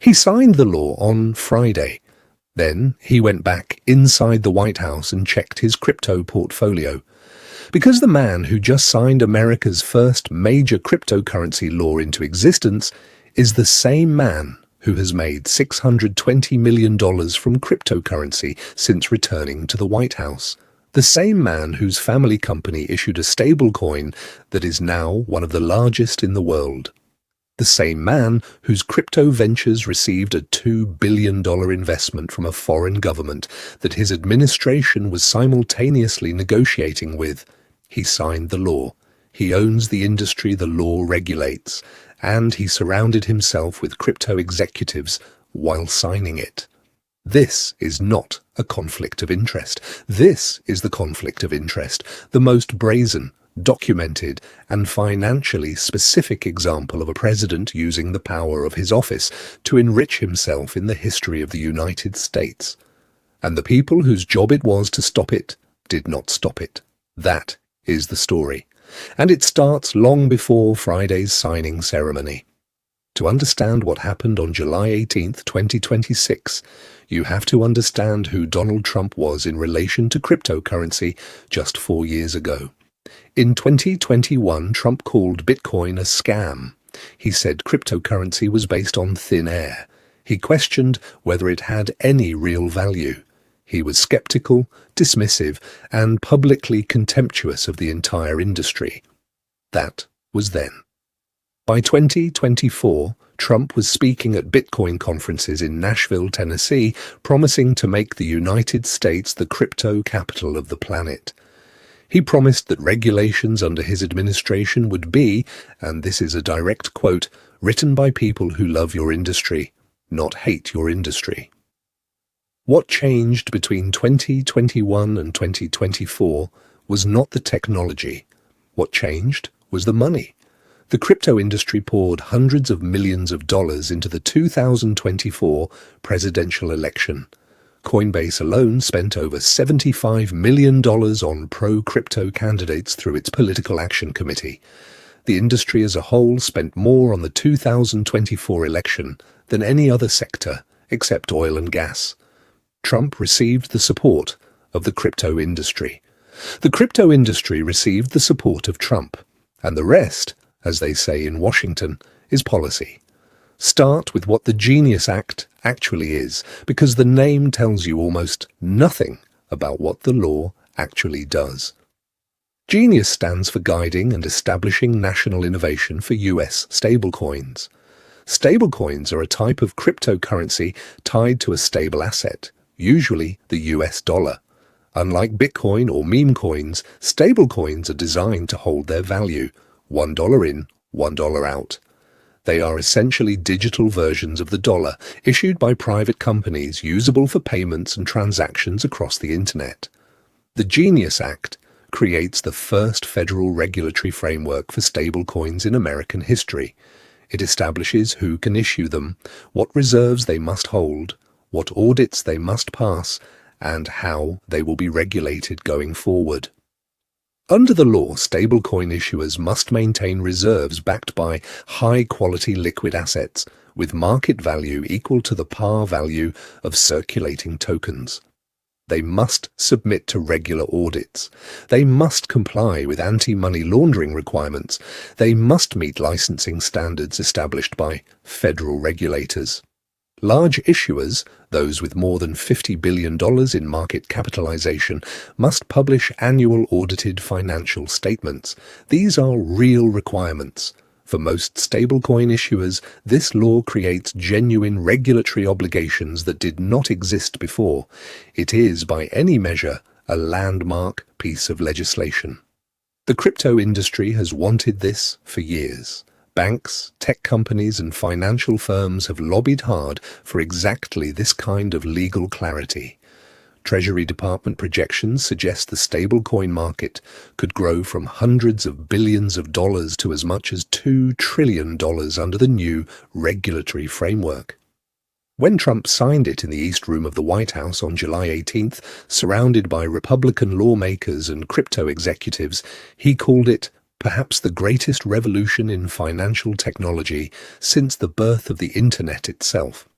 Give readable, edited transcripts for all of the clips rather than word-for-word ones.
He signed the law on Friday. Then he went back inside the White House and checked his crypto portfolio. Because the man who just signed America's first major cryptocurrency law into existence is the same man who has made $620 million from cryptocurrency since returning to the White House. The same man whose family company issued a stablecoin that is now one of the largest in the world. The same man whose crypto ventures received a $2 billion investment from a foreign government that his administration was simultaneously negotiating with. He signed the law. He owns the industry the law regulates, and he surrounded himself with crypto executives while signing it. This is not a conflict of interest. This is the conflict of interest, the most brazen, documented, and financially specific example of a president using the power of his office to enrich himself in the history of the United States. And the people whose job it was to stop it did not stop it. That is the story. And it starts long before Friday's signing ceremony. To understand what happened on July 18th, 2026, you have to understand who Donald Trump was in relation to cryptocurrency just 4 years ago. In 2021, Trump called Bitcoin a scam. He said cryptocurrency was based on thin air. He questioned whether it had any real value. He was skeptical, dismissive, and publicly contemptuous of the entire industry. That was then. By 2024, Trump was speaking at Bitcoin conferences in Nashville, Tennessee, promising to make the United States the crypto capital of the planet. He promised that regulations under his administration would be, and this is a direct quote, written by people who love your industry, not hate your industry. What changed between 2021 and 2024 was not the technology. What changed was the money. The crypto industry poured hundreds of millions of dollars into the 2024 presidential election. Coinbase alone spent over $75 million on pro-crypto candidates through its Political Action Committee. The industry as a whole spent more on the 2024 election than any other sector except oil and gas. Trump received the support of the crypto industry. The crypto industry received the support of Trump, and the rest, as they say in Washington, is policy. Start with what the Genius Act actually is, because the name tells you almost nothing about what the law actually does. Genius stands for Guiding and Establishing National Innovation for U.S. Stablecoins. Stablecoins are a type of cryptocurrency tied to a stable asset, usually the US dollar. Unlike Bitcoin or meme coins, stablecoins are designed to hold their value, $1 in, $1 out. They are essentially digital versions of the dollar, issued by private companies, usable for payments and transactions across the internet. The Genius Act creates the first federal regulatory framework for stablecoins in American history. It establishes who can issue them, what reserves they must hold, what audits they must pass, and how they will be regulated going forward. Under the law, stablecoin issuers must maintain reserves backed by high-quality liquid assets with market value equal to the par value of circulating tokens. They must submit to regular audits. They must comply with anti-money laundering requirements. They must meet licensing standards established by federal regulators. Large issuers, those with more than $50 billion in market capitalization, must publish annual audited financial statements. These are real requirements. For most stablecoin issuers, this law creates genuine regulatory obligations that did not exist before. It is, by any measure, a landmark piece of legislation. The crypto industry has wanted this for years. Banks, tech companies, and financial firms have lobbied hard for exactly this kind of legal clarity. Treasury Department projections suggest the stablecoin market could grow from hundreds of billions of dollars to as much as $2 trillion under the new regulatory framework. When Trump signed it in the East Room of the White House on July 18th, surrounded by Republican lawmakers and crypto executives, he called it perhaps the greatest revolution in financial technology since the birth of the Internet itself.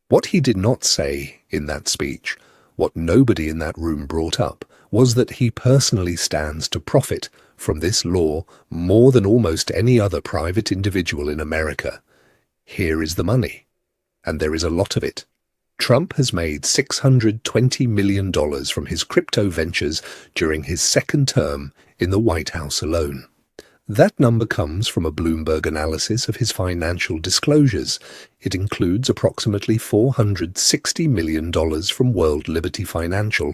What he did not say in that speech, what nobody in that room brought up, was that he personally stands to profit from this law more than almost any other private individual in America. Here is the money, and there is a lot of it. Trump has made $620 million from his crypto ventures during his second term in the White House alone. That number comes from a Bloomberg analysis of his financial disclosures. It includes approximately $460 million from World Liberty Financial,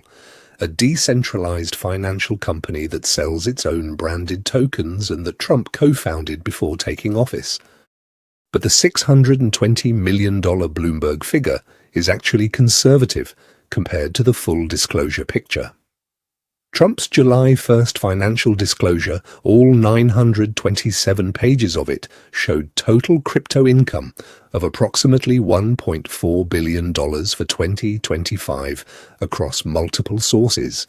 a decentralized financial company that sells its own branded tokens and that Trump co-founded before taking office. But the $620 million Bloomberg figure is actually conservative compared to the full disclosure picture. Trump's July 1st financial disclosure, all 927 pages of it, showed total crypto income of approximately $1.4 billion for 2025 across multiple sources.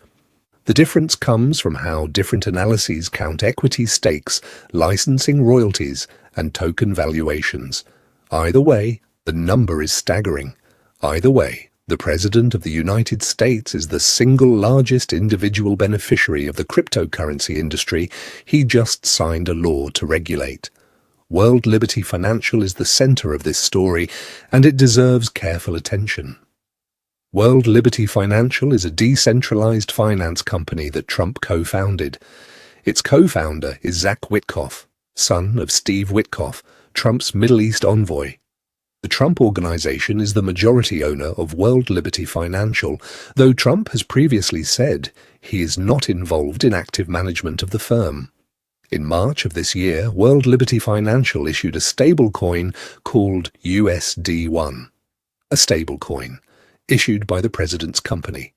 The difference comes from how different analyses count equity stakes, licensing royalties, and token valuations. Either way, the number is staggering. Either way, the President of the United States is the single largest individual beneficiary of the cryptocurrency industry he just signed a law to regulate. World Liberty Financial is the center of this story, and it deserves careful attention. World Liberty Financial is a decentralized finance company that Trump co-founded. Its co-founder is Zach Witkoff, son of Steve Witkoff, Trump's Middle East envoy. The Trump Organization is the majority owner of World Liberty Financial, though Trump has previously said he is not involved in active management of the firm. In March of this year, World Liberty Financial issued a stablecoin called USD1, a stablecoin issued by the president's company.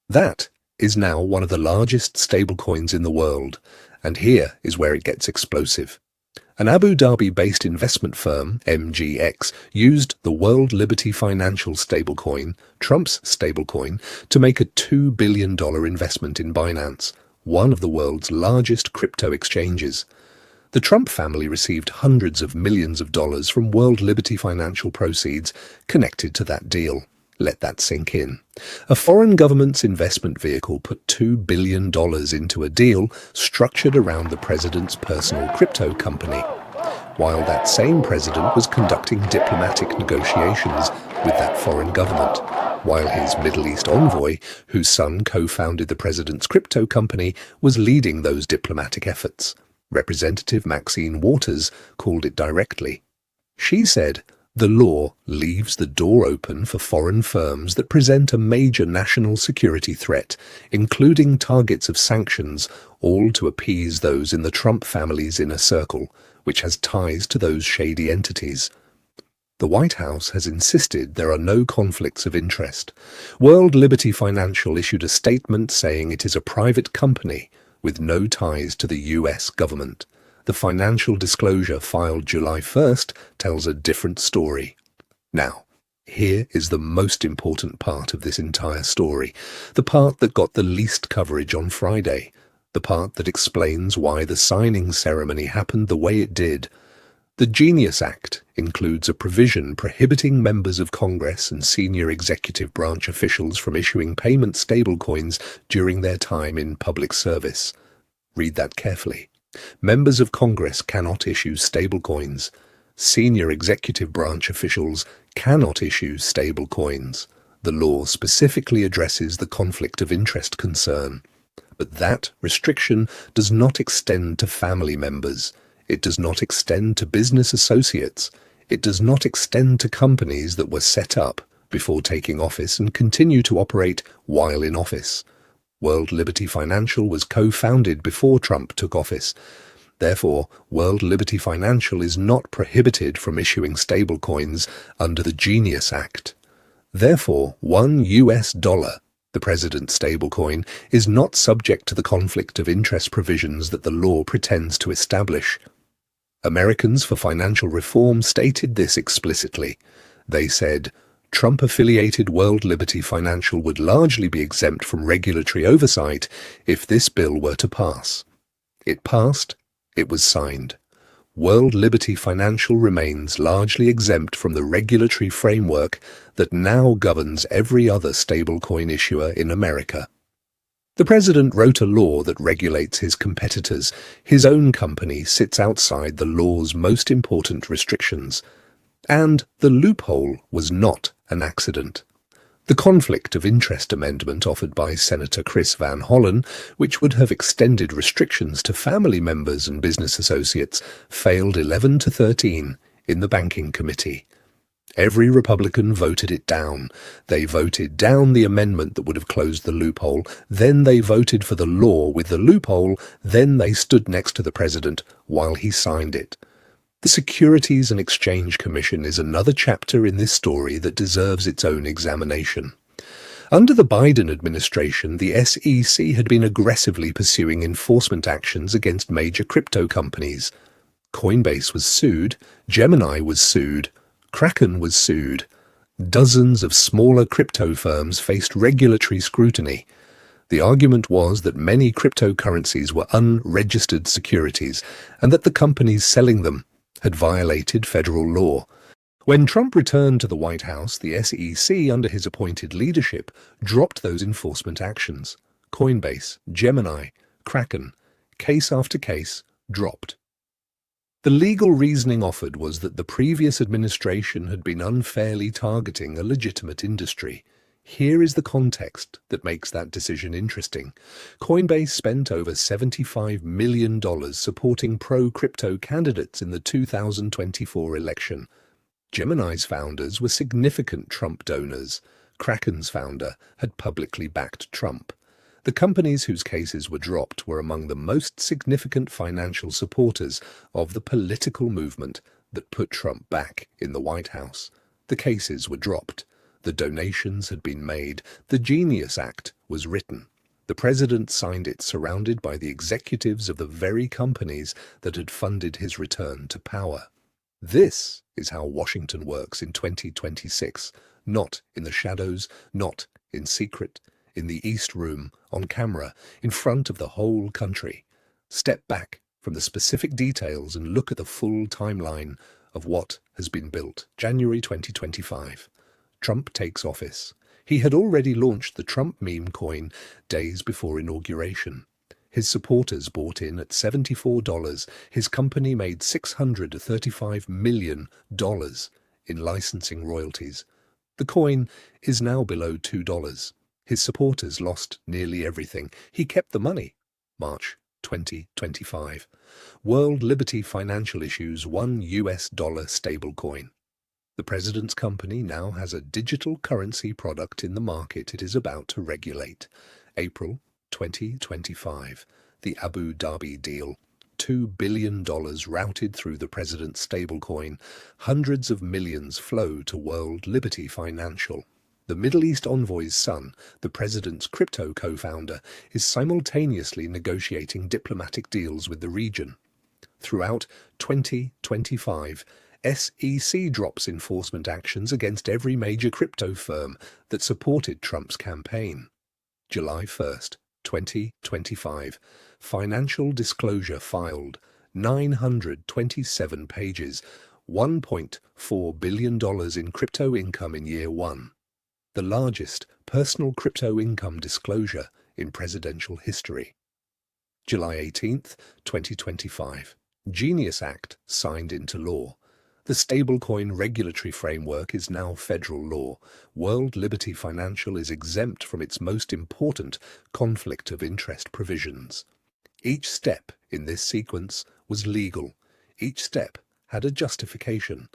That is now one of the largest stablecoins in the world, and here is where it gets explosive. An Abu Dhabi-based investment firm, MGX, used the World Liberty Financial stablecoin, Trump's stablecoin, to make a $2 billion investment in Binance, one of the world's largest crypto exchanges. The Trump family received hundreds of millions of dollars from World Liberty Financial proceeds connected to that deal. Let that sink in. A foreign government's investment vehicle put $2 billion into a deal structured around the president's personal crypto company, while that same president was conducting diplomatic negotiations with that foreign government, while his Middle East envoy, whose son co-founded the president's crypto company, was leading those diplomatic efforts. Representative Maxine Waters called it directly. She said, "The law leaves the door open for foreign firms that present a major national security threat, including targets of sanctions, all to appease those in the Trump family's inner circle, which has ties to those shady entities." The White House has insisted there are no conflicts of interest. World Liberty Financial issued a statement saying it is a private company with no ties to the U.S. government. The financial disclosure filed July 1st tells a different story. Now, here is the most important part of this entire story, the part that got the least coverage on Friday, the part that explains why the signing ceremony happened the way it did. The Genius Act includes a provision prohibiting members of Congress and senior executive branch officials from issuing payment stablecoins during their time in public service. Read that carefully. Members of Congress cannot issue stablecoins. Senior executive branch officials cannot issue stablecoins. The law specifically addresses the conflict of interest concern. But that restriction does not extend to family members. It does not extend to business associates. It does not extend to companies that were set up before taking office and continue to operate while in office. World Liberty Financial was co-founded before Trump took office. Therefore, World Liberty Financial is not prohibited from issuing stablecoins under the Genius Act. Therefore, $1, the president's stablecoin, is not subject to the conflict of interest provisions that the law pretends to establish. Americans for Financial Reform stated this explicitly. They said, Trump-affiliated World Liberty Financial would largely be exempt from regulatory oversight if this bill were to pass. It passed. It was signed. World Liberty Financial remains largely exempt from the regulatory framework that now governs every other stablecoin issuer in America. The president wrote a law that regulates his competitors. His own company sits outside the law's most important restrictions. And the loophole was not an accident. The conflict of interest amendment offered by Senator Chris Van Hollen, which would have extended restrictions to family members and business associates, failed 11-13 in the Banking Committee. Every Republican voted it down. They voted down the amendment that would have closed the loophole, then they voted for the law with the loophole, then they stood next to the president while he signed it. The Securities and Exchange Commission is another chapter in this story that deserves its own examination. Under the Biden administration, the SEC had been aggressively pursuing enforcement actions against major crypto companies. Coinbase was sued, Gemini was sued, Kraken was sued. Dozens of smaller crypto firms faced regulatory scrutiny. The argument was that many cryptocurrencies were unregistered securities and that the companies selling them had violated federal law. When Trump returned to the White House, the SEC, under his appointed leadership, dropped those enforcement actions. Coinbase, Gemini, Kraken, case after case, dropped. The legal reasoning offered was that the previous administration had been unfairly targeting a legitimate industry. Here is the context that makes that decision interesting. Coinbase spent over $75 million supporting pro-crypto candidates in the 2024 election. Gemini's founders were significant Trump donors. Kraken's founder had publicly backed Trump. The companies whose cases were dropped were among the most significant financial supporters of the political movement that put Trump back in the White House. The cases were dropped. The donations had been made. The Genius Act was written. The president signed it, surrounded by the executives of the very companies that had funded his return to power. This is how Washington works in 2026, not in the shadows, not in secret, in the East Room, on camera, in front of the whole country. Step back from the specific details and look at the full timeline of what has been built. January 2025. Trump takes office. He had already launched the Trump meme coin days before inauguration. His supporters bought in at $74. His company made $635 million in licensing royalties. The coin is now below $2. His supporters lost nearly everything. He kept the money. March 2025. World Liberty Financial issues $1 stablecoin. The president's company now has a digital currency product in the market it is about to regulate. April 2025. The Abu Dhabi deal. $2 billion routed through the president's stablecoin. Hundreds of millions flow to World Liberty Financial. The Middle East envoy's son, the president's crypto co-founder, is simultaneously negotiating diplomatic deals with the region. Throughout 2025, SEC drops enforcement actions against every major crypto firm that supported Trump's campaign. July 1st, 2025. Financial disclosure filed. 927 pages. $1.4 billion in crypto income in year one. The largest personal crypto income disclosure in presidential history. July 18th, 2025. Genius Act signed into law. The stablecoin regulatory framework is now federal law. World Liberty Financial is exempt from its most important conflict of interest provisions. Each step in this sequence was legal. Each step had a justification.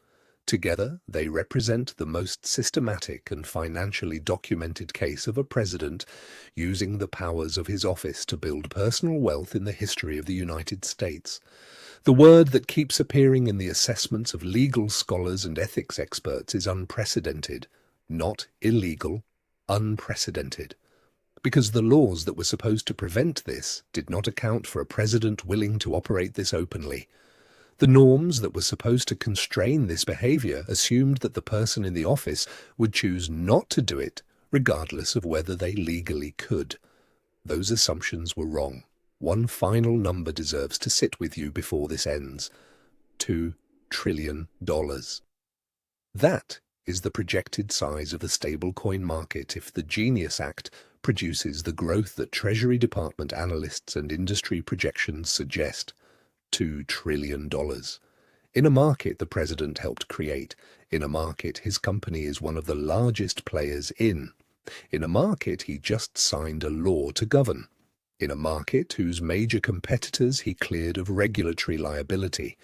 Together, they represent the most systematic and financially documented case of a president using the powers of his office to build personal wealth in the history of the United States. The word that keeps appearing in the assessments of legal scholars and ethics experts is unprecedented, not illegal, unprecedented. Because the laws that were supposed to prevent this did not account for a president willing to operate this openly. The norms that were supposed to constrain this behavior assumed that the person in the office would choose not to do it, regardless of whether they legally could. Those assumptions were wrong. One final number deserves to sit with you before this ends. $2 trillion. That is the projected size of the stablecoin market if the Genius Act produces the growth that Treasury Department analysts and industry projections suggest. $2 trillion. In a market the president helped create, in a market his company is one of the largest players in a market he just signed a law to govern, in a market whose major competitors he cleared of regulatory liability,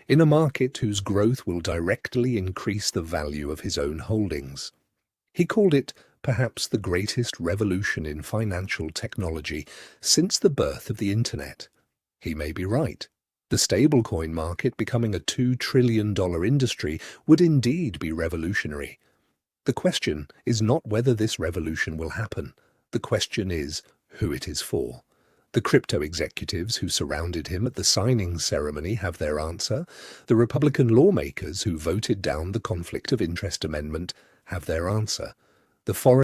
in a market whose growth will directly increase the value of his own holdings. He called it perhaps the greatest revolution in financial technology since the birth of the Internet. He may be right. The stablecoin market becoming a $2 trillion industry would indeed be revolutionary. The question is not whether this revolution will happen. The question is who it is for. The crypto executives who surrounded him at the signing ceremony have their answer. The Republican lawmakers who voted down the Conflict of Interest Amendment have their answer. The foreign